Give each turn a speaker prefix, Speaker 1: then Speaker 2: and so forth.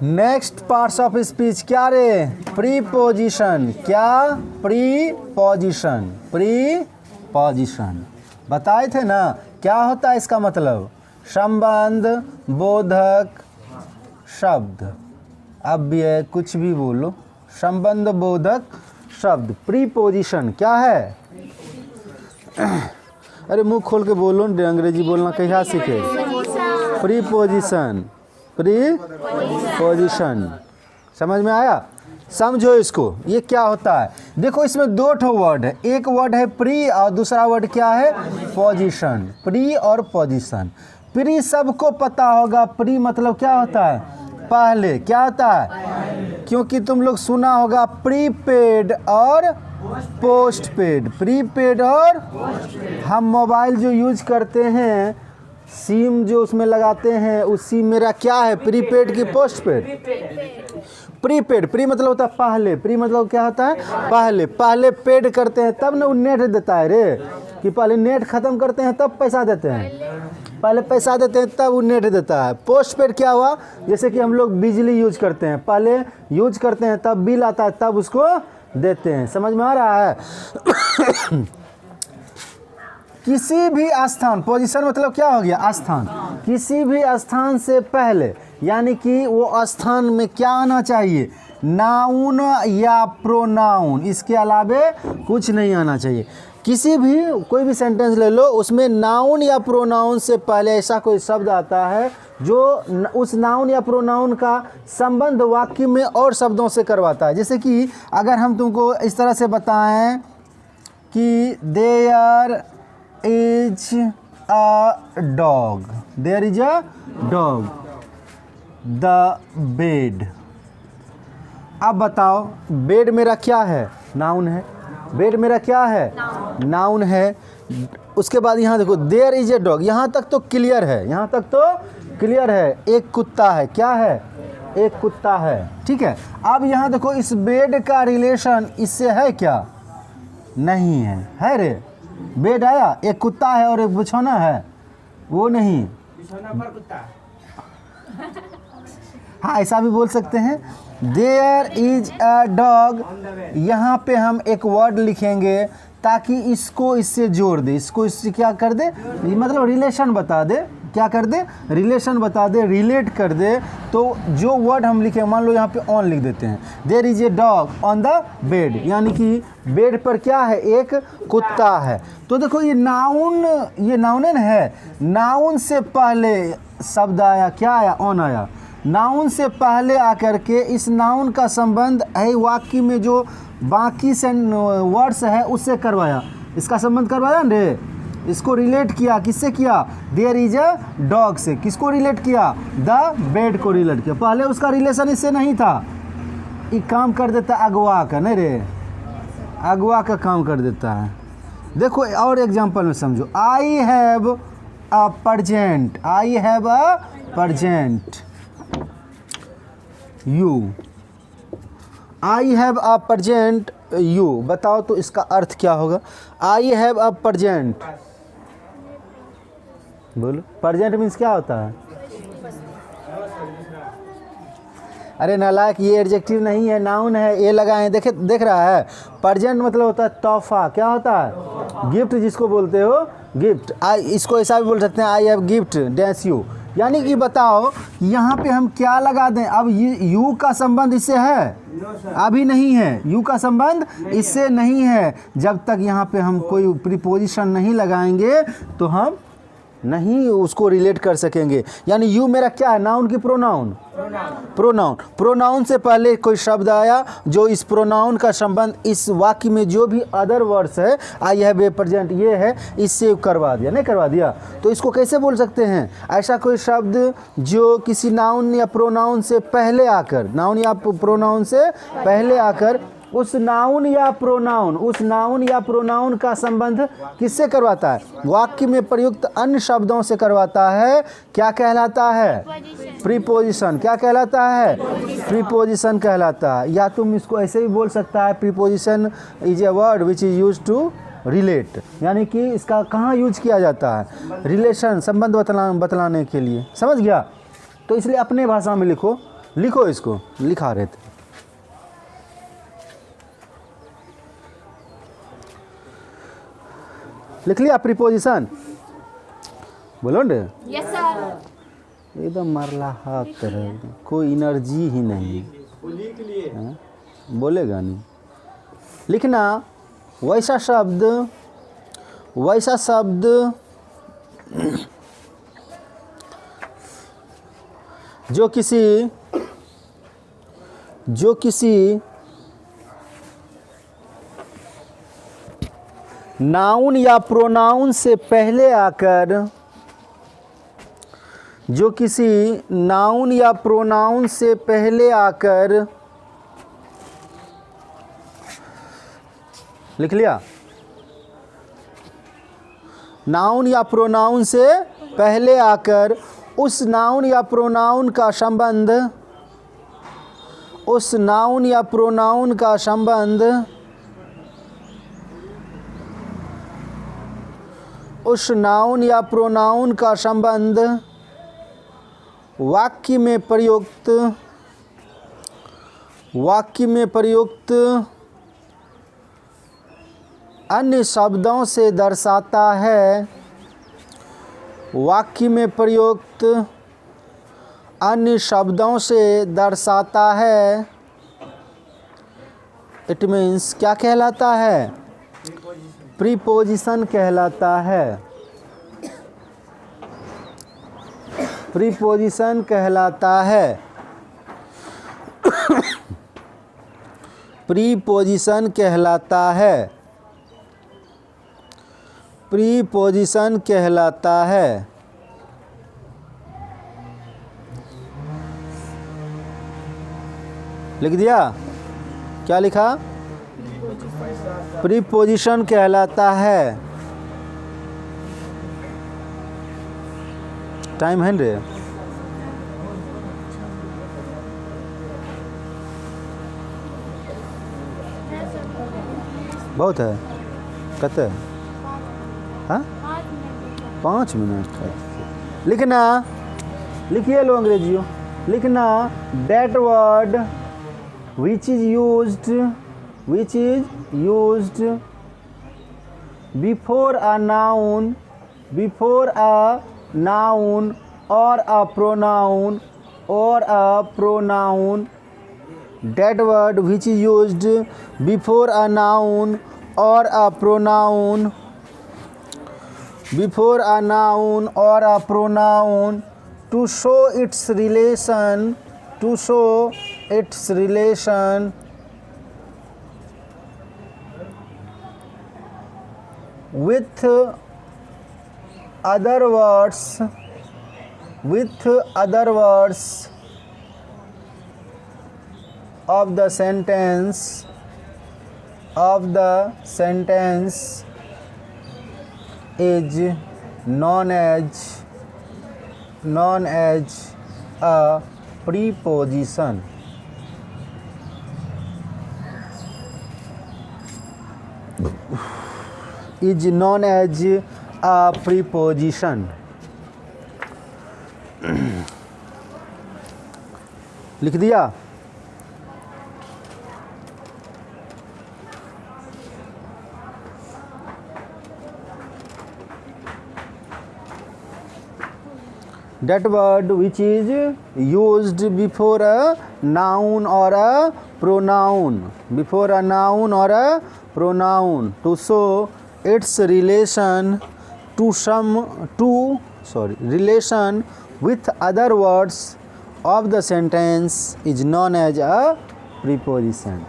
Speaker 1: Next parts of speech क्या रे? Preposition. क्या? प्रीपोजिशन। प्रीपोजिशन बताए थे ना क्या होता है इसका मतलब? संबंध बोधक शब्द। अब ये कुछ भी बोलो, संबंध बोधक शब्द। प्रीपोजिशन क्या है? अरे मुंह खोल के बोलो, अंग्रेजी बोलना कहाँ सीखे? प्रीपोजिशन। प्रीपोजिशन समझ में आया? समझो इसको, ये क्या होता है। देखो इसमें दो ठो वर्ड है, एक वर्ड है प्री और दूसरा वर्ड क्या है? पोजीशन। प्री और पोजीशन। प्री सबको पता होगा, प्री मतलब क्या होता है? पहले। क्या होता है? क्योंकि तुम लोग सुना होगा प्रीपेड और पोस्टपेड। प्रीपेड और हम मोबाइल जो यूज करते हैं, सिम जो उसमें लगाते हैं, उस सिम मेरा क्या है? प्रीपेड की पोस्टपेड? प्रीपेड। प्री मतलब होता है पहले। प्री मतलब क्या होता है? पहले। पहले पेड करते हैं तब ना वो नेट देता है रे, कि पहले नेट ख़त्म करते हैं तब पैसा देते हैं। पहले पैसा देते हैं तब वो नेट देता है। पोस्टपेड क्या हुआ? जैसे कि हम लोग बिजली यूज करते हैं, पहले यूज करते हैं तब बिल आता है तब उसको देते हैं। समझ में आ रहा है? किसी भी स्थान, पोजीशन मतलब क्या हो गया? स्थान। किसी भी स्थान से पहले, यानी कि वो स्थान में क्या आना चाहिए? नाउन या प्रोनाउन, इसके अलावे कुछ नहीं आना चाहिए। किसी भी कोई भी सेंटेंस ले लो, उसमें नाउन या प्रोनाउन से पहले ऐसा कोई शब्द आता है जो उस नाउन या प्रोनाउन का संबंध वाक्य में और शब्दों से करवाता है। जैसे कि अगर हम तुमको इस तरह से बताएं कि there is a dog, there is a dog, the bed. अब बताओ, बेड मेरा क्या है? नाउन है। बेड मेरा क्या है? नाउन है। उसके बाद यहाँ देखो, देयर इज ए डॉग, यहाँ तक तो क्लियर है, यहाँ तक तो क्लियर है। एक कुत्ता है। क्या है? एक कुत्ता है। ठीक है। अब यहाँ देखो, इस बेड का रिलेशन इससे है क्या? नहीं है। है रे? बेड आया, एक कुत्ता है और एक बिछौना है, वो नहीं। बिछौना पर कुत्ता। हाँ, ऐसा भी बोल सकते हैं। देयर इज अ डॉग, यहाँ पे हम एक वर्ड लिखेंगे ताकि इसको इससे जोड़ दे, इसको इससे क्या कर दे? मतलब रिलेशन बता दे। क्या कर दे? रिलेशन बता दे, रिलेट कर दे। तो जो वर्ड हम लिखे, मान लो यहाँ पे ऑन लिख देते हैं, there is a dog on the bed, यानी कि बेड पर क्या है? एक कुत्ता है। तो देखो ये नाउन, ये नाउन है। नाउन से पहले शब्द आया, क्या आया? ऑन आया। नाउन से पहले आकर के इस नाउन का संबंध है वाक्य में जो बाकी से वर्ड्स है उससे करवाया, इसका संबंध करवाया ना रे। इसको रिलेट किया, किससे किया? देयर इज अ डॉग से। किसको रिलेट किया? द बेड को रिलेट किया। पहले उसका रिलेशन इससे नहीं था। ये काम कर देता अगवा का, नहीं रे, अगवा का काम कर देता है। देखो और एग्जांपल में समझो, I have a present, I have a present you, I have a present you. बताओ तो इसका अर्थ क्या होगा? आई हैव अ प्रेजेंट, बोलो। प्रेजेंट मीन्स क्या होता है? अरे नालायक, ये एडजेक्टिव नहीं है, नाउन है। ये लगाए, देख रहा है? प्रेजेंट मतलब होता है तोहफा। क्या होता है? गिफ्ट, जिसको बोलते हो गिफ्ट। इसको ऐसा भी बोल सकते हैं, I have gift dash you. यानी कि बताओ यहाँ पे हम क्या लगा दें? अब यू का संबंध इससे है? अभी नहीं है। यू का संबंध इससे नहीं है। जब तक यहाँ पे हम कोई प्रीपोजिशन नहीं लगाएंगे तो हम नहीं उसको रिलेट कर सकेंगे। यानी यू मेरा क्या है? नाउन की प्रोनाउन? प्रोनाउन। प्रोनाउन से पहले कोई शब्द आया जो इस प्रोनाउन का संबंध इस वाक्य में जो भी अदर वर्ड्स है, आई हैव ए प्रेजेंट ये है, इससे करवा दिया। नहीं करवा दिया तो इसको कैसे बोल सकते हैं? ऐसा कोई शब्द जो किसी नाउन या प्रोनाउन से पहले आकर, नाउन या प्रोनाउन से पहले आकर उस नाउन या प्रोनाउन का संबंध किससे करवाता है? वाक्य में प्रयुक्त अन्य शब्दों से करवाता है। क्या कहलाता है? प्रीपोजिशन। क्या कहलाता है? प्रीपोजिशन कहलाता है। या तुम इसको ऐसे भी बोल सकता है, preposition is a word which is use to relate, यानी कि इसका कहाँ यूज किया जाता है? रिलेशन, संबंध बतलाने के लिए। समझ गया? तो इसलिए अपने भाषा में लिखो लिखो इसको, लिखा रहे थे। लिख लिया प्रीपोजिशन? बोलो ने।
Speaker 2: Yes sir.
Speaker 1: एकदम मरला हाथ तरह, कोई एनर्जी ही नहीं, हाँ? बोलेगा नहीं। लिखना वैसा शब्द जो किसी नाउन या प्रोनाउन से पहले आकर, जो किसी नाउन या प्रोनाउन से पहले आकर, लिख लिया? नाउन या प्रोनाउन से पहले आकर उस नाउन या प्रोनाउन का संबंध, उस नाउन या प्रोनाउन का संबंध, उस नाउन या प्रोनाउन का संबंध वाक्य में प्रयुक्त अन्य शब्दों से दर्शाता है। वाक्य में प्रयुक्त अन्य शब्दों से दर्शाता है। इट मीन्स क्या कहलाता है? प्रीपोजिशन कहलाता है। प्रीपोजिशन कहलाता है। प्रीपोजिशन कहलाता है। प्रीपोजिशन कहलाता है। लिख दिया? क्या लिखा? प्रीपोजिशन कहलाता है। टाइम है रे? बहुत है? कहते हैं? हाँ, 5 मिनट। लिखना, लिखिए लो अंग्रेजियों। लिखना that word which is used before a noun or a pronoun that word which is used before a noun or a pronoun to show its relation with other words of the sentence is known as a preposition. Is known as a preposition. लिख दिया? That word which is used before a noun or a pronoun, to show its relation with other words of the sentence is known as a preposition.